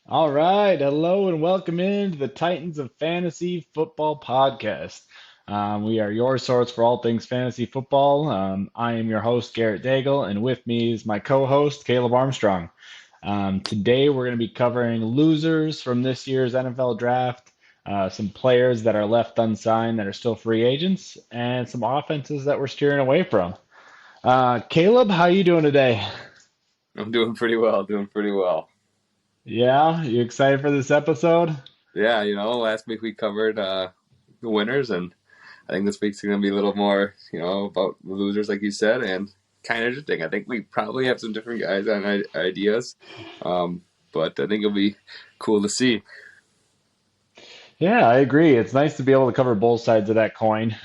All right, hello and welcome in to the Titans of Fantasy Football podcast. We are your source for all things fantasy football. I am your host, Garrett Daigle, and with me is my co-host, Caleb Armstrong. Today we're going to be covering losers from this year's NFL draft, some players that are left unsigned that are still free agents, and some offenses that we're steering away from. Caleb, how you doing today? I'm doing pretty well, doing pretty well. Yeah, you excited for this episode? Yeah, last week we covered the winners, and I think this week's going to be a little more, about the losers, like you said, and kind of interesting. I think we probably have some different guys on ideas, um, but I think it'll be cool to see. Yeah, I agree. It's nice to be able to cover both sides of that coin.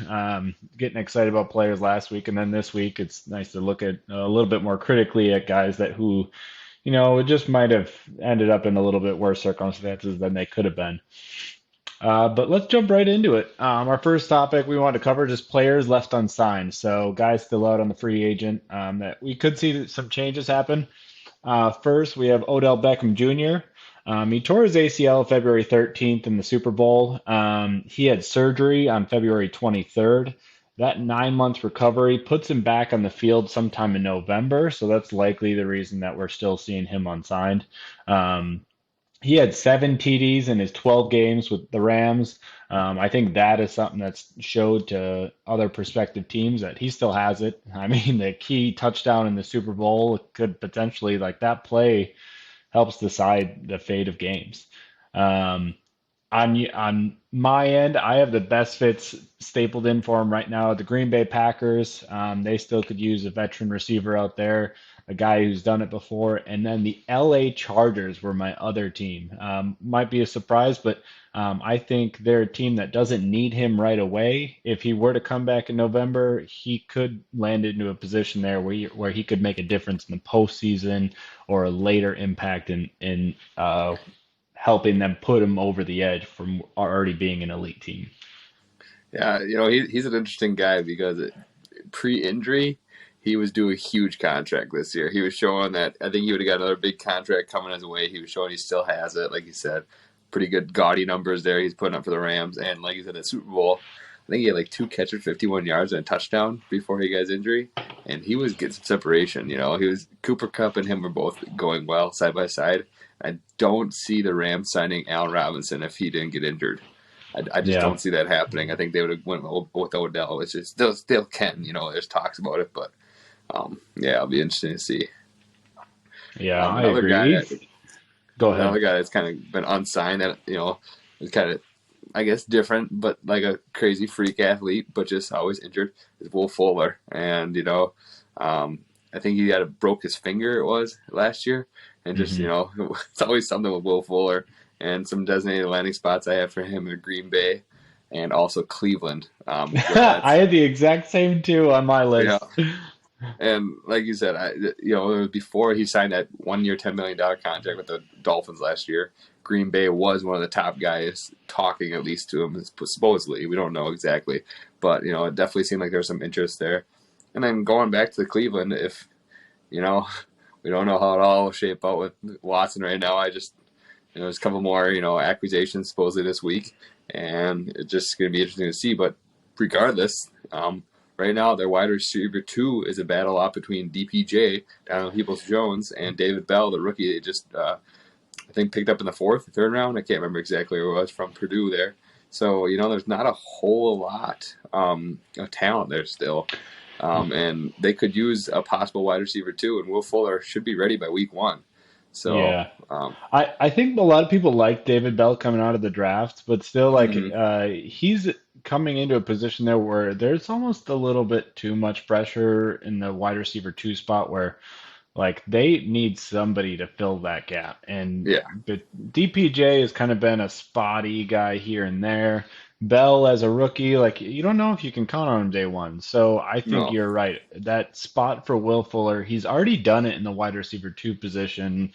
Getting excited about players last week, and then this week, it's nice to look at a little bit more critically at guys that who, just might have ended up in a little bit worse circumstances than they could have been. But let's jump right into it. Our first topic we want to cover just players left unsigned. So guys still out on the free agent that we could see some changes happen. First, we have Odell Beckham Jr. He tore his ACL February 13th in the Super Bowl. He had surgery on February 23rd. That 9 months recovery puts him back on the field sometime in November, so that's likely the reason that we're still seeing him unsigned. Um, he had 7 TDs in his 12 games with the Rams. I think that is something that's showed to other prospective teams that he still has it. I mean, the key touchdown in the Super Bowl could potentially, like that play, helps decide the fate of games. Um, on my end, I have the best fits stapled in for him right now. The Green Bay Packers, they still could use a veteran receiver out there, a guy who's done it before. And then the LA Chargers were my other team. Might be a surprise, but I think they're a team that doesn't need him right away. If he were to come back in November, he could land into a position there where he could make a difference in the postseason or a later impact in helping them put him over the edge from already being an elite team. Yeah, he's an interesting guy because pre-injury, he was due a huge contract this year. He was showing that I think he would have got another big contract coming his way. He was showing he still has it, like you said. Pretty good gaudy numbers there he's putting up for the Rams. And like you said, the Super Bowl, I think he had like 2 catches, 51 yards, and a touchdown before he got his injury. And he was getting some separation. He was Cooper Kupp and him were both going well side by side. I don't see the Rams signing Allen Robinson if he didn't get injured. I just Yeah, don't see that happening. I think they would have went with Odell. It's just they'll still can. There's talks about it, but yeah, it'll be interesting to see. yeah, I Another guy agree. that Go another ahead. guy that's kind of been unsigned that is kind of I guess different, but like a crazy freak athlete, but just always injured is Will Fuller, and I think he broke his finger it was last year, and just hmm it's always something with Will Fuller, and some designated landing spots I have for him in Green Bay, and also Cleveland, where I that's had the exact same two on my yeah. list. And like you said, it was before he signed that 1 year, $10 million contract with the Dolphins last year. Green Bay was one of the top guys talking at least to him, supposedly. We don't know exactly, but it definitely seemed like there was some interest there. And then going back to the Cleveland, if you know, we don't know how it all will shape out with Watson right now. There's a couple more accusations supposedly this week, and it's just going to be interesting to see. But regardless, right now their wide receiver two is a battle out between DPJ, Daniel Peoples-Jones, and David Bell, the rookie they just I think picked up in the third round. I can't remember exactly who it was from Purdue there. So there's not a whole lot of talent there still, and they could use a possible wide receiver too. And Will Fuller should be ready by week 1. So Yeah. I think a lot of people like David Bell coming out of the draft, but still, like, mhm. he's coming into a position there where there's almost a little bit too much pressure in the wide receiver two spot where, like, they need somebody to fill that gap. And Yeah, but DPJ has kind of been a spotty guy here and there. Bell as a rookie, like, you don't know if you can count on him day one. So I think no, you're right. That spot for Will Fuller, he's already done it in the wide receiver two position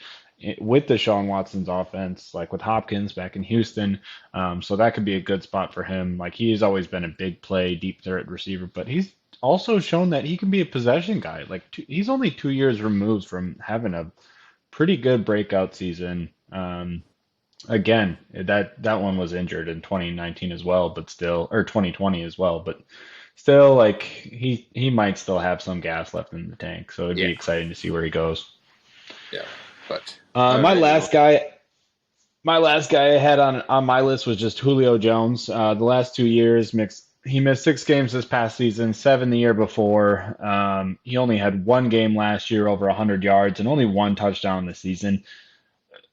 with the Deshaun Watson's offense, like with Hopkins back in Houston. So that could be a good spot for him. Like, he's always been a big play, deep threat receiver, but he's also shown that he can be a possession guy. Like, he's only 2 years removed from having a pretty good breakout season. Again, that one was injured in 2019 as well, but still, or 2020 as well, but still, like he might still have some gas left in the tank. So it'd Yeah, be exciting to see where he goes. yeah. But Uh, all my right, last guy, my last guy I had on my list was just Julio Jones. The last 2 years, he missed 6 games this past season, seven the year before. He only had one game last year over 100 yards and only one touchdown this season.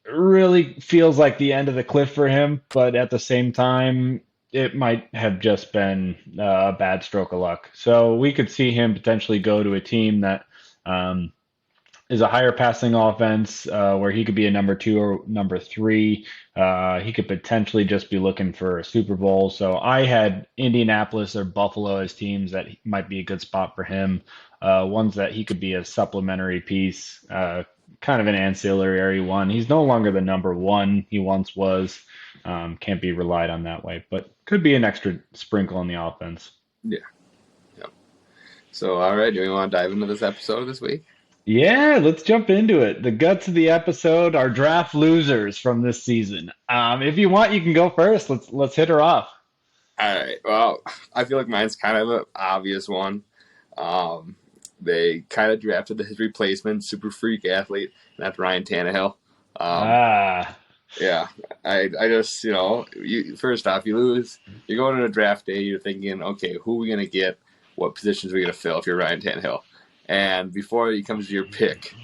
Really feels like the end of the cliff for him, but at the same time, it might have just been a bad stroke of luck. So we could see him potentially go to a team that um, is a higher passing offense where he could be a number two or number three. He could potentially just be looking for a Super Bowl. So I had Indianapolis or Buffalo as teams that might be a good spot for him. Ones that he could be a supplementary piece, kind of an ancillary one. He's no longer the number one he once was. Can't be relied on that way, but could be an extra sprinkle in the offense. yeah, yeah. So all right, do we want to dive into this episode this week? Yeah, let's jump into it. The guts of the episode are draft losers from this season. If you want, you can go first. Let's hit her off. All right. Well, I feel like mine's kind of an obvious one. Um, they kind of drafted his replacement, super freak athlete, and that's Ryan Tannehill. Um, Ah, yeah, I just first off, you lose. You're going to a draft day. You're thinking, okay, who are we gonna get? What positions are we gonna fill if you're Ryan Tannehill? And before he comes to your pick,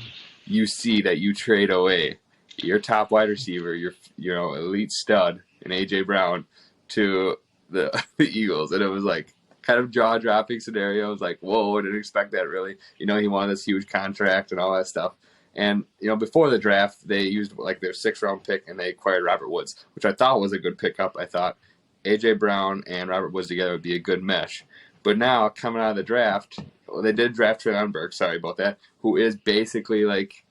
you see that you trade away your top wide receiver, your elite stud, and AJ Brown to the the Eagles, and it was like kind of jaw dropping scenario. It was like, whoa, I didn't expect that really. He wanted this huge contract and all that stuff. And before the draft, they used like their 6th round pick, and they acquired Robert Woods, which I thought was a good pickup. I thought AJ Brown and Robert Woods together would be a good mesh. But now coming out of the draft, well, they did draft Traylon Burks. Sorry about that. Who is basically like,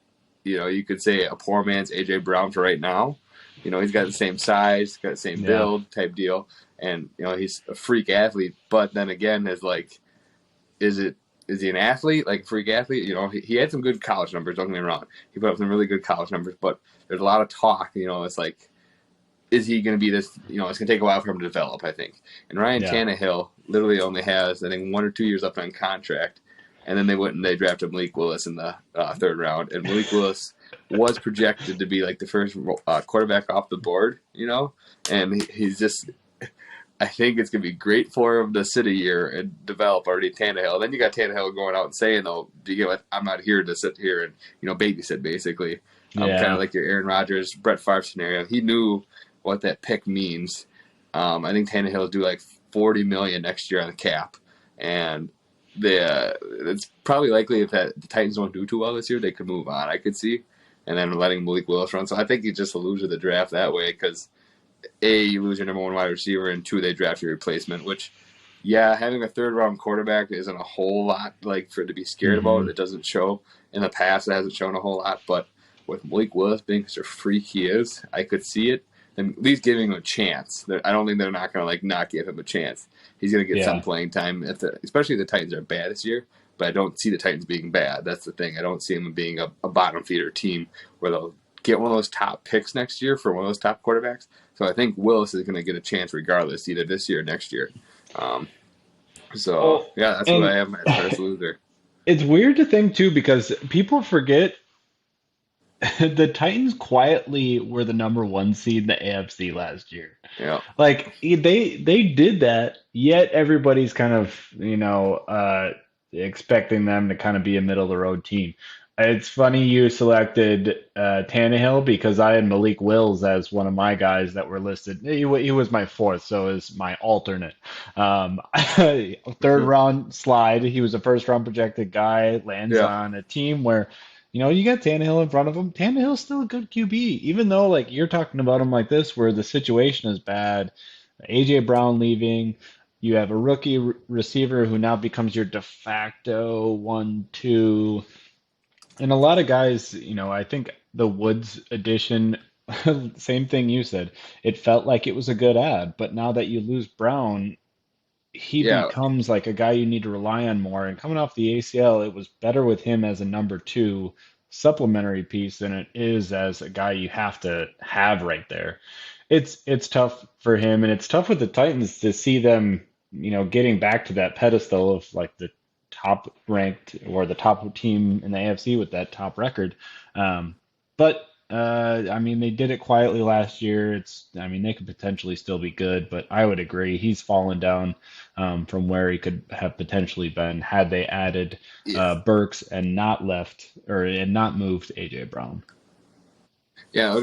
you could say a poor man's AJ Brown for right now. He's got the same size, got the same yeah, build type deal, and he's a freak athlete. But then again, is it is he an athlete, like a freak athlete? He had some good college numbers. Don't get me wrong. He put up some really good college numbers, but there's a lot of talk. It's like, is he going to be this? It's going to take a while for him to develop, I think. And Ryan yeah, Tannehill literally only has, I think, 1 or 2 years left on contract. And then they went and they drafted Malik Willis in the 3rd round. And Malik Willis was projected to be like the first quarterback off the board, And he's just, I think it's going to be great for him to sit a year and develop already Tannehill. Then you got Tannehill going out and saying, though, I'm not here to sit here and, babysit, basically. Kind of yeah, like your Aaron Rodgers, Brett Favre scenario. He knew what that pick means. I think Tannehill will do like $40 million next year on the cap. And it's probably likely if the Titans don't do too well this year, they could move on, I could see. And then letting Malik Willis run. So I think you just lose the draft that way because A, you lose your number one wide receiver, and 2, they draft your replacement, which, yeah, having a 3rd round quarterback isn't a whole lot like for it to be scared about. hmm It doesn't show. In the past, it hasn't shown a whole lot. But with Malik Willis being such a freak he is, I could see it. And at least giving him a chance. I don't think they're not going to like not give him a chance. He's going to get some yeah, playing time, especially if the Titans are bad this year. But I don't see the Titans being bad. That's the thing. I don't see them being a bottom feeder team where they'll get one of those top picks next year for one of those top quarterbacks. So I think Willis is going to get a chance regardless, either this year or next year. Um, so well, yeah, that's what I and have as first loser. it's weird to think too because people forget the Titans quietly were the number one seed in the AFC last year. Yeah, Like they did that, yet everybody's kind of, expecting them to kind of be a middle of the road team. It's funny you selected Tannehill because I had Malik Wills as one of my guys that were listed. He was my fourth, so is my alternate. 3rd round slide. He was a 1st round projected guy. Lands yeah, on a team where, you got Tannehill in front of him. Tannehill's still a good QB, even though like you're talking about him like this, where the situation is bad. AJ Brown leaving. You have a rookie receiver who now becomes your de facto 1-2. And a lot of guys, I think the Woods addition, same thing you said. It felt like it was a good ad, but now that you lose Brown, he yeah. becomes like a guy you need to rely on more. And coming off the ACL, it was better with him as a number two supplementary piece than it is as a guy you have to have right there. It's tough for him, and it's tough with the Titans to see them, getting back to that pedestal of like the top ranked or the top team in the AFC with that top record. But I mean, they did it quietly last year. I mean, they could potentially still be good, but I would agree he's fallen down from where he could have potentially been had they added Yeah, Burks and not left or and not moved AJ Brown. yeah.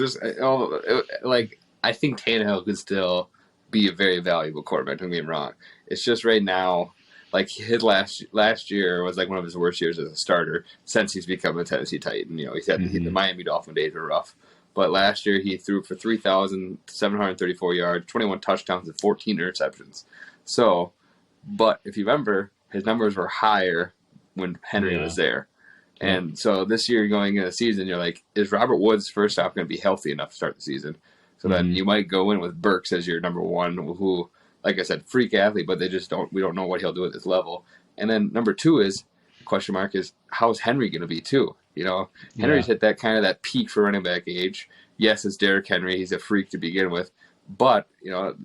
Like I think Tannehill could still be a very valuable quarterback. Don't get me wrong. It's just right now, like his last year was like one of his worst years as a starter since he's become a Tennessee Titan. He's had the Hmm. Miami Dolphin days were rough, but last year he threw for 3,734 yards, 21 touchdowns, and 14 interceptions. So, but if you remember, his numbers were higher when Henry was Yeah. there. Yep. And so this year going into the season, you're like, is Robert Woods first off going to be healthy enough to start the season? So then Hmm. you might go in with Burks as your number one, who, like I said, freak athlete, but we don't know what he'll do at this level. And then number two is question mark is how's Henry going to be too? Henry's Yeah. hit that kind of that peak for running back age. Yes, it's Derrick Henry. He's a freak to begin with, but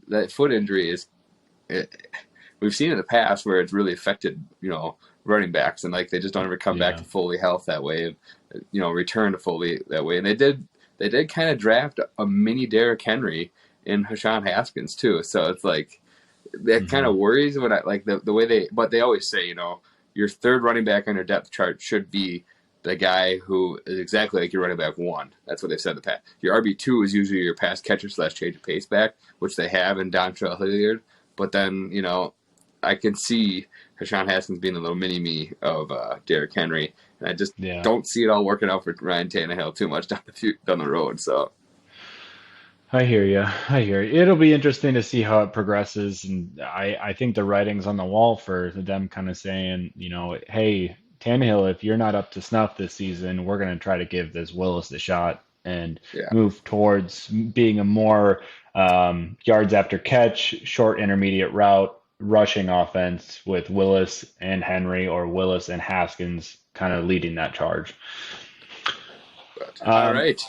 that foot injury is. It, we've seen in the past where it's really affected, running backs, and like they just don't ever come back Yeah. to fully health that way, and return to fully that way. And they did kind of draft a mini Derrick Henry in Hashan Haskins too. So it's like that kind Hmm. of worries when I like the way but they always say, your third running back on your depth chart should be the guy who is exactly like your running back one. That's what they said in the past. Your RB2 is usually your pass catcher slash change of pace back, which they have in Dontrell Hilliard. But then, I can see Hashan Haskins being a little mini me of Derrick Henry, and I just Yeah. don't see it all working out for Ryan Tannehill too much down the road. So I hear you. I hear you. It'll be interesting to see how it progresses, and I think the writing's on the wall for them kind of saying, hey, Tannehill, if you're not up to snuff this season, we're going to try to give this Willis a shot and yeah, move towards being a more yards after catch, short intermediate route, rushing offense with Willis and Henry or Willis and Haskins kind of leading that charge. but all Um, right,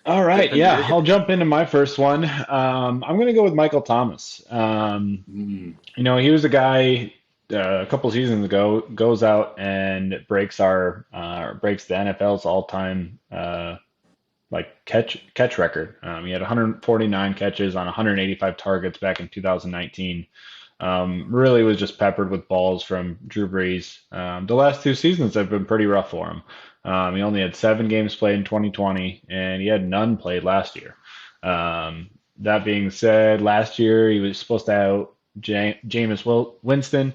All right, jump into yeah, your I'll guy. jump into my first one. I'm going to go with Michael Thomas. Mm, He was a guy a couple seasons ago goes out and breaks the NFL's all-time like catch record. He had 149 catches on 185 targets back in 2019. Really was just peppered with balls from Drew Brees. The last two seasons have been pretty rough for him. He only had 7 games played in 2020, and he had none played last year. That being said, last year he was supposed to out Jameis Winston.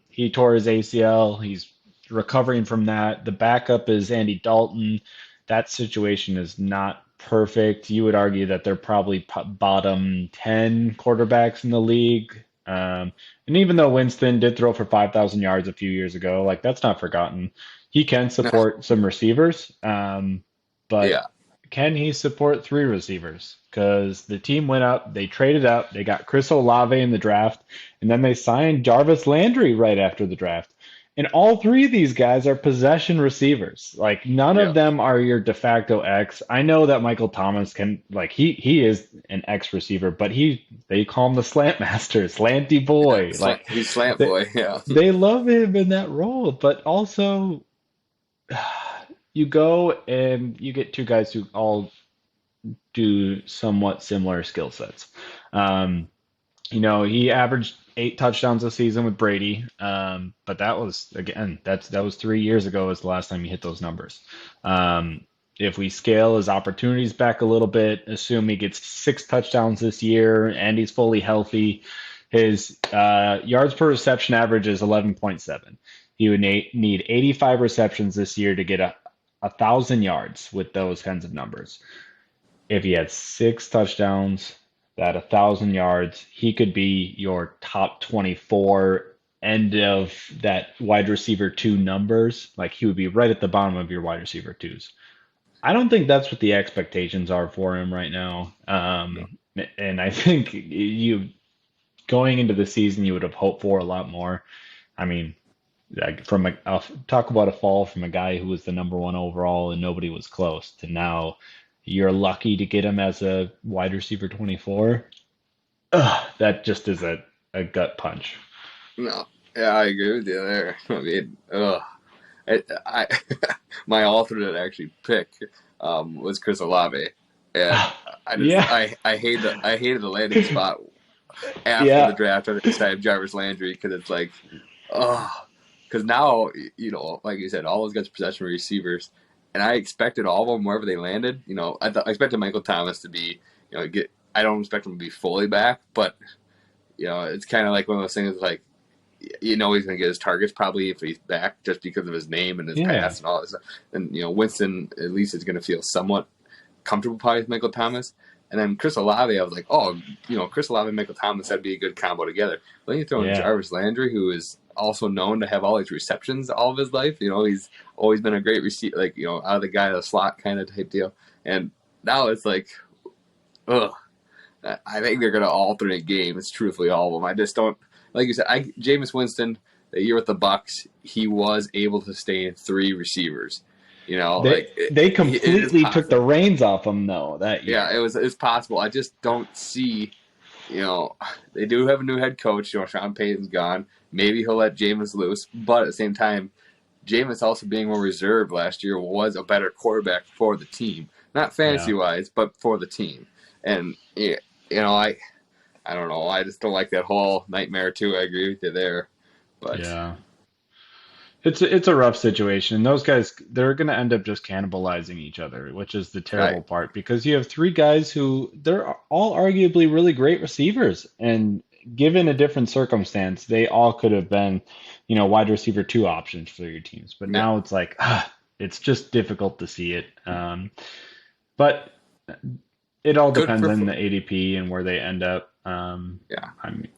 He tore his ACL. He's recovering from that. The backup is Andy Dalton. That situation is not perfect. You would argue that they're probably bottom 10 quarterbacks in the league. And even though Winston did throw for 5,000 yards a few years ago, like that's not forgotten. He can support some receivers, but yeah, can he support three receivers? Because the team went up, they traded up, they got Chris Olave in the draft, and then they signed Jarvis Landry right after the draft. And all three of these guys are possession receivers. Like none of yeah. them are your de facto X. I know that Michael Thomas can like he is an X receiver, but they call him the slant master, slanty boy. Like He's slant they, boy. Yeah, they love him in that role, but also you go and you get two guys who all do somewhat similar skill sets. Um, he averaged 8 touchdowns a season with Brady, but that was again that was 3 years ago was the last time he hit those numbers. If we scale his opportunities back a little bit, assume he gets 6 touchdowns this year and he's fully healthy, his yards per reception average is 11.7. He would need 85 receptions this year to get a thousand yards with those kinds of numbers. If he had 6 touchdowns, that 1,000 yards, he could be your top 24 end of that wide receiver two numbers. Like he would be right at the bottom of your wide receiver twos. I don't think that's what the expectations are for him right now. no, And I think you going into the season, you would have hoped for a lot more. I mean, like talk about a fall from a guy who was the number one overall and nobody was close to now you're lucky to get him as a wide receiver 24. Ugh, that just is a gut punch. No, yeah, I agree with you there. I mean, I my alternate actually pick was Chris Olave, and Yeah, I hated the landing spot after the yeah, draft. I decided Jarvis Landry because it's like, oh, because now like you said, all those guys are possession receivers, and I expected all of them wherever they landed. I expected Michael Thomas to be, get. I don't expect him to be fully back, but it's kind of like one of those things like he's going to get his targets probably if he's back just because of his name and his yeah, past and all this stuff. And Winston at least is going to feel somewhat comfortable probably with Michael Thomas. And then Chris Olave, I was like, oh, Chris Olave and Michael Thomas, that'd be a good combo together. But then you throw in yeah, Jarvis Landry, who is also known to have all these receptions all of his life. He's always been a great receiver, like, out of the guy in the slot kind of type deal. And now it's like, ugh. I think they're going to alternate games, truthfully, all of them. I just don't, like you said, Jameis Winston, the year with the Bucks, he was able to sustain three receivers. they Like they it is completely took the possible. reins off him though that Yeah, year. it's possible. I just don't see, they do have a new head coach. Sean Payton's gone. Maybe he'll let Jameis loose, but at the same time, Jameis also being more reserved last year was a better quarterback for the team, not fantasy Yeah, wise, but for the team. And I don't know. I just don't like that whole nightmare too. I agree with you there, but yeah. It's a rough situation. Those guys, they're going to end up just cannibalizing each other, which is the right, terrible part because you have three guys who they're all arguably really great receivers, and given a different circumstance, they all could have been, wide receiver two options for your teams. But yeah, now it's like, it's just difficult to see it. But it all good depends for on the ADP and where they end up. yeah. I mean,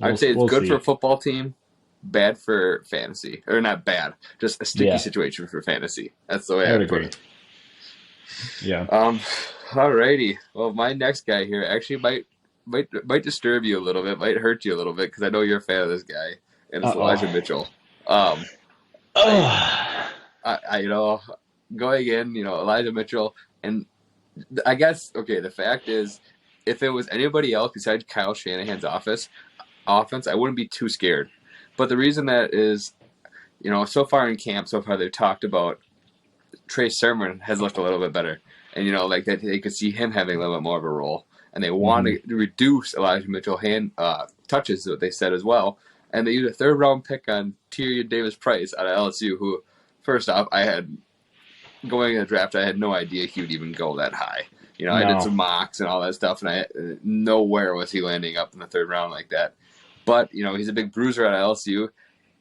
I'd say it's we'll good for a see. football team, bad for fantasy, or not bad, just a sticky Yeah, situation for fantasy. That's the way I I would would put agree. it. Yeah. Um, alrighty. Well, my next guy here actually might disturb you a little bit, might hurt you a little bit because I know you're a fan of this guy, and it's Uh-oh. Elijah Mitchell. Um, I, Oh. I going in, Elijah Mitchell, and I guess okay. The fact is, if it was anybody else besides Kyle Shanahan's offense, I wouldn't be too scared. But the reason that is, so far in camp, so far they've talked about Trey Sermon has looked a little bit better, and like that they could see him having a little bit more of a role, and they want Hmm. to reduce Elijah Mitchell hand touches, what they said as well, and they used a third round pick on Tyrion Davis Price out of LSU, who first off I had going in the draft I had no idea he would even go that high. I did No. some mocks and all that stuff, and I nowhere was he landing up in the third round like that. But he's a big bruiser out of LSU.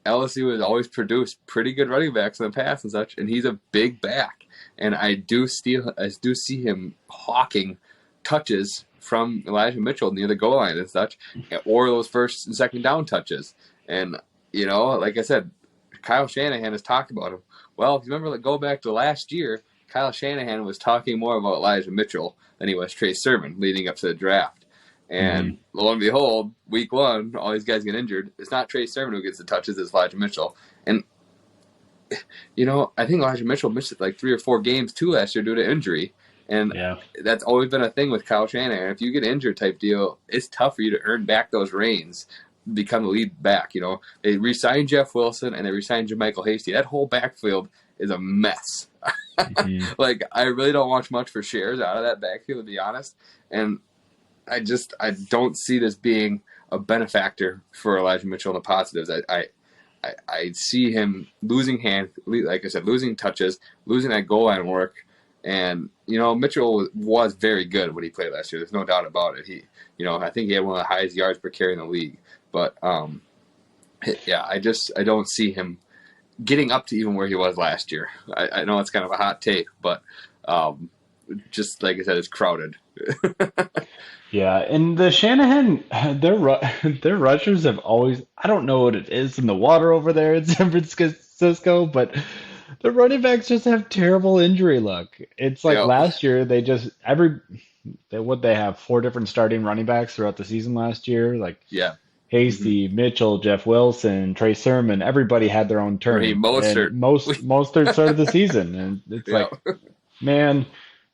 LSU has always produced pretty good running backs in the past and such, and he's a big back. And I do see him hawking touches from Elijah Mitchell near the goal line and such, or those first and second down touches. And like I said, Kyle Shanahan has talked about him. Well, if you remember, go back to last year, Kyle Shanahan was talking more about Elijah Mitchell than he was Trey Sermon leading up to the draft. Hmm. And lo and behold, week one, all these guys get injured. It's not Trey Sermon who gets the touches, it's Elijah Mitchell. And, I think Elijah Mitchell missed like 3 or 4 games too last year due to injury. And Yeah. that's always been a thing with Kyle Shanahan. If you get injured type deal, it's tough for you to earn back those reins, become the lead back. They re-signed Jeff Wilson and they re-signed JaMychal Hasty. That whole backfield is a mess. Hmm. Like, I really don't watch much for shares out of that backfield, to be honest. And I don't see this being a benefactor for Elijah Mitchell in the positives. I see him losing like I said, losing touches, losing that goal line work. And Mitchell was very good when he played last year. There's no doubt about it. I think he had one of the highest yards per carry in the league. But yeah, I don't see him getting up to even where he was last year. I know it's kind of a hot take, but just like I said, it's crowded. Yeah, and the Shanahan, their rushers have always, I don't know what it is in the water over there in San Francisco, but the running backs just have terrible injury luck. It's like Yep. last year they have four different starting running backs throughout the season last year. Like Yeah. Mm-hmm. Hasty, Mitchell, Jeff Wilson, Trey Sermon, everybody had their own Raheem turn, and Mostert. most third started the season, and it's Yeah. like, man,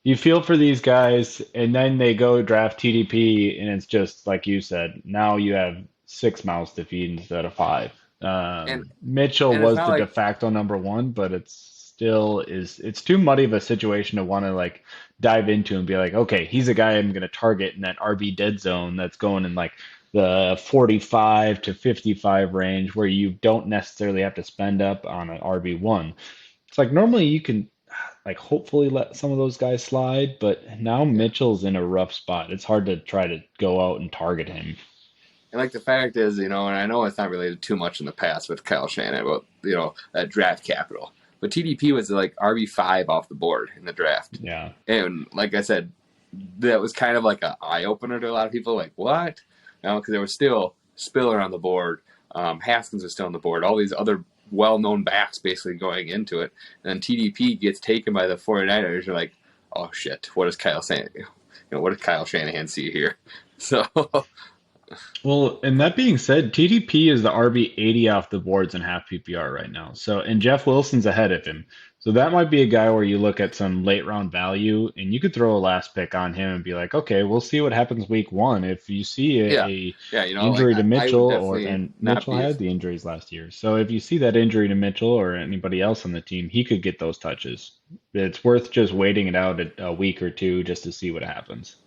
you feel for these guys, and then they go draft TDP, and it's just like you said. Now you have six mouths to feed instead of five. And Mitchell it's was not the de like facto number one, but it's too muddy of a situation to want to like dive into and be like, okay, he's a guy I'm going to target in that RB dead zone that's going in like the 45 to 55 range where you don't necessarily have to spend up on an RB1. It's like normally you can like hopefully let some of those guys slide, but now yeah. Mitchell's in a rough spot. It's hard to try to go out and target him. And like the fact is, and I know it's not related too much in the past with Kyle Shannon about that draft capital, but TDP was like RB5 off the board in the draft, Yeah. and like I said, that was kind of like an eye opener to a lot of people. Like what? Because there was still Spiller on the board, Haskins was still on the board, all these other well-known backs basically going into it, and then TDP gets taken by the 49ers. You're like, oh shit, what is Kyle saying? What did Kyle Shanahan see here? So Well, and that being said, TDP is the RB 80 off the boards in half PPR right now. So, and Jeff Wilson's ahead of him. So that might be a guy where you look at some late round value and you could throw a last pick on him and be like, okay, we'll see what happens week one. If you see yeah, a yeah, like injury to I would Mitchell definitely and not Mitchell be. had the injuries last year. So if you see that injury to Mitchell or anybody else on the team, he could get those touches. It's worth just waiting it out a week or two just to see what happens.